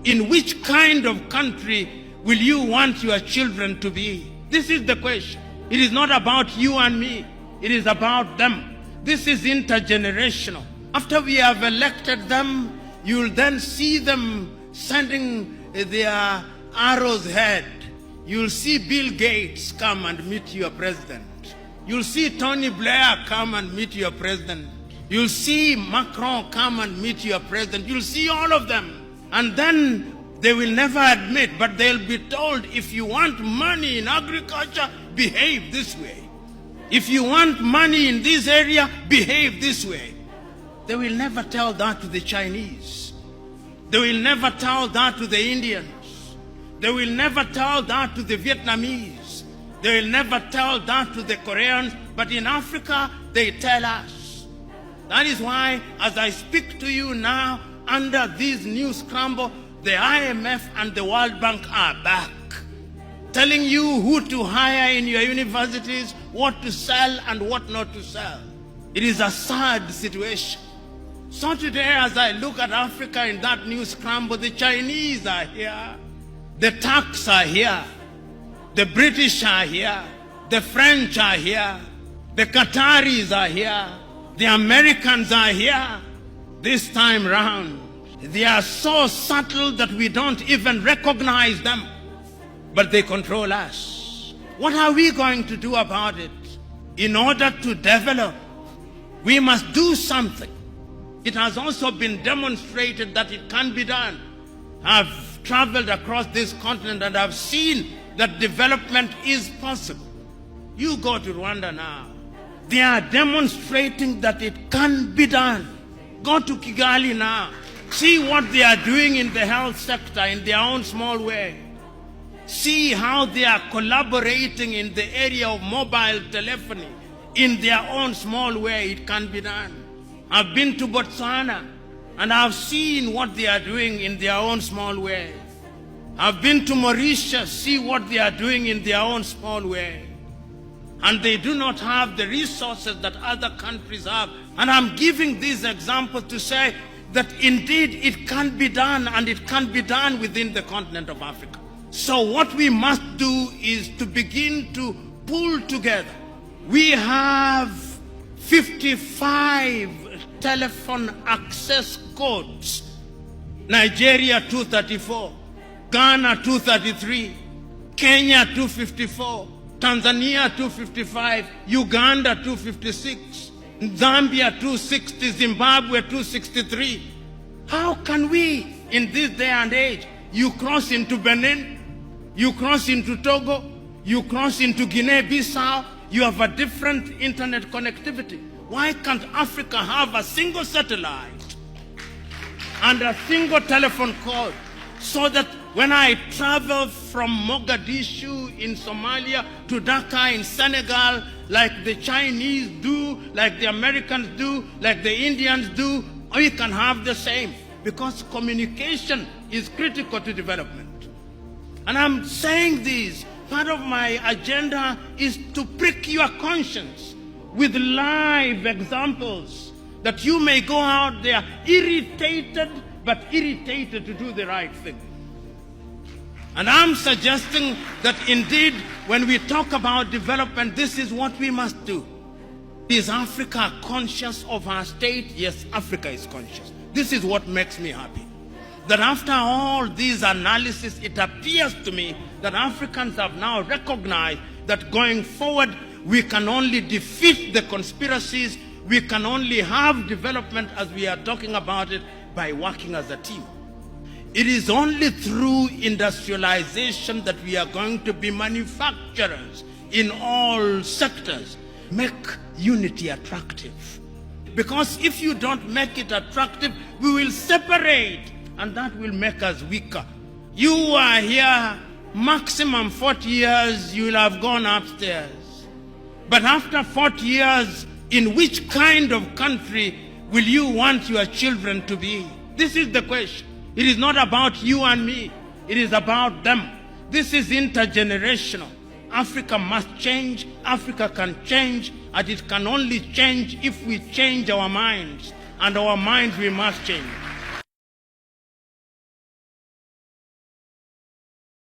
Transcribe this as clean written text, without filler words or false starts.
In which kind of country will you want your children to be? This is the question. It is not about you and me. It is about them. This is intergenerational. After we have elected them, you'll then see them sending their arrows ahead. You'll see Bill Gates come and meet your president. You'll see Tony Blair come and meet your president. You'll see Macron come and meet your president. You'll see all of them. And then they will never admit, but they'll be told, if you want money in agriculture, behave this way. If you want money in this area, behave this way. They will never tell that to the Chinese. They will never tell that to the Indians. They will never tell that to the Vietnamese. They will never tell that to the Koreans. But in Africa, they tell us. That is why, as I speak to you now, under this new scramble, the IMF and the World Bank are back, telling you who to hire in your universities, what to sell and what not to sell. It is a sad situation. So today, as I look at Africa in that new scramble, the Chinese are here, the Turks are here, the British are here, the French are here, the Qataris are here, the Americans are here. This time round, they are so subtle that we don't even recognize them, but they control us. What are we going to do about it? In order to develop, we must do something. It has also been demonstrated that it can be done. I've traveled across this continent and I've seen that development is possible. You go to Rwanda now. They are demonstrating that it can be done. Go to Kigali now. See what they are doing in the health sector in their own small way. See how they are collaborating in the area of mobile telephony in their own small way. It can be done. I've been to Botswana and I've seen what they are doing in their own small way. I've been to Mauritius, see what they are doing in their own small way. And they do not have the resources that other countries have. And I'm giving this example to say that indeed it can be done, and it can be done within the continent of Africa. So what we must do is to begin to pull together. We have 55 telephone access codes. Nigeria 234, Ghana 233, Kenya 254, Tanzania 255, Uganda 256, Zambia 260, Zimbabwe 263. How can we, in this day and age, you cross into Benin, you cross into Togo, you cross into Guinea-Bissau, you have a different internet connectivity. Why can't Africa have a single satellite and a single telephone code, so that when I travel from Mogadishu in Somalia to Dhaka in Senegal, like the Chinese do, like the Americans do, like the Indians do, we can have the same, because communication is critical to development. And I'm saying this, part of my agenda is to prick your conscience with live examples, that you may go out there irritated, but irritated to do the right thing. And I'm suggesting that indeed, when we talk about development, this is what we must do. Is Africa conscious of her state? Yes, Africa is conscious. This is what makes me happy. That after all these analysis, it appears to me that Africans have now recognized that going forward, we can only defeat the conspiracies, we can only have development as we are talking about it by working as a team. It is only through industrialization that we are going to be manufacturers in all sectors. Make unity attractive. Because if you don't make it attractive, we will separate, and that will make us weaker. You are here, maximum 40 years, you will have gone upstairs. But after 40 years, in which kind of country will you want your children to be? This is the question. It is not about you and me. It is about them. This is intergenerational. Africa must change. Africa can change. And it can only change if we change our minds. And our minds we must change.